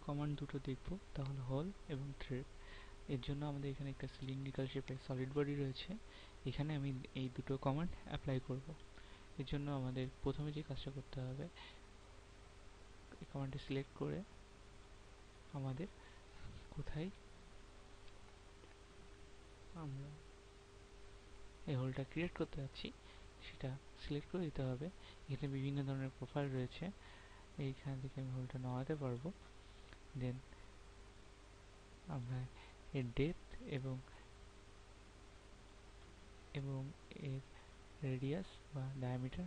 Command দুটো দেখব, তাহলে হোল এবং থ্রেড। এর জন্য আমাদের এখানে একটা সিলিন্ড্রিক্যাল শেপের সলিড বডি রয়েছে, এখানে আমি এই দুটো কমান্ড অ্যাপ্লাই করব। এর জন্য আমাদের প্রথমে যে কাজটা করতে হবে, এই কমান্ডটি সিলেক্ট করে আমাদের কোথায় আমরা এই হোলটা ক্রিয়েট করতে যাচ্ছি সেটা সিলেক্ট করে দিতে হবে। এখানে বিভিন্ন ধরনের প্রোফাইল রয়েছে, এইখান থেকে আমি হোলটা নামাতে পারবো। দেন আমরা এর ডেপথ এবং এর রেডিয়াস বা ডায়ামিটার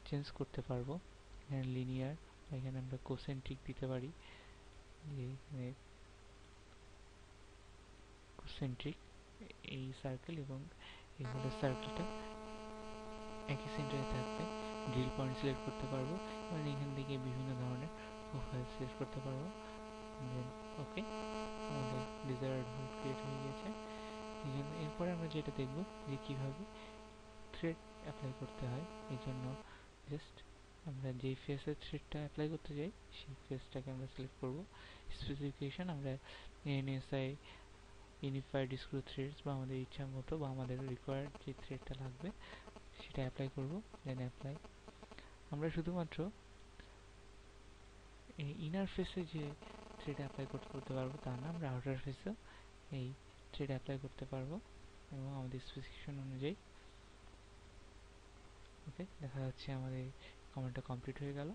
চেঞ্জ করতে পারবো। এখানে লিনিয়ার, এখানে আমরা কোসেন্ট্রিক দিতে পারি, যে এখানে কোসেন্ট্রিক এই সার্কেল এবং এই হোলের সার্কেলটা একই সেন্টারে থাকবে। ড্রিল পয়েন্ট সিলেক্ট করতে পারবো এবং এখান থেকে বিভিন্ন ধরনের প্রোফাইল সিলেক্ট করতে পারবো। দেন ওকে, আমাদের ডিজায়ার্ড হোল ক্রিয়েট হয়ে গেছে। এরপরে আমরা যেটা দেখব যে কিভাবে থ্রেড অ্যাপ্লাই করতে হয়। এই জন্য জাস্ট আমরা যেই ফেসের থ্রেডটা অ্যাপ্লাই করতে চাই সেই ফেসটাকে আমরা সিলেক্ট করব। স্পেসিফিকেশন আমরা এনএসআই ইউনিফাইড স্ক্রু থ্রেডস বা আমাদের ইচ্ছা মতো বা আমাদের রিকোয়ার্ড যে থ্রেডটা লাগবে সেটা অ্যাপ্লাই করব। Then apply. আমরা শুধুমাত্র এই ইনার ফেসে যে থ্রেড অ্যাপ্লাই করতে পারবো তা না, আমরা আউটার ফেসে এই থ্রেড অ্যাপ্লাই করতে পারবো এবং আমাদের স্পেসিফিকেশন অনুযায়ী। ওকে, দেখা যাচ্ছে আমাদের কমান্ডটা কমপ্লিট হয়ে গেল।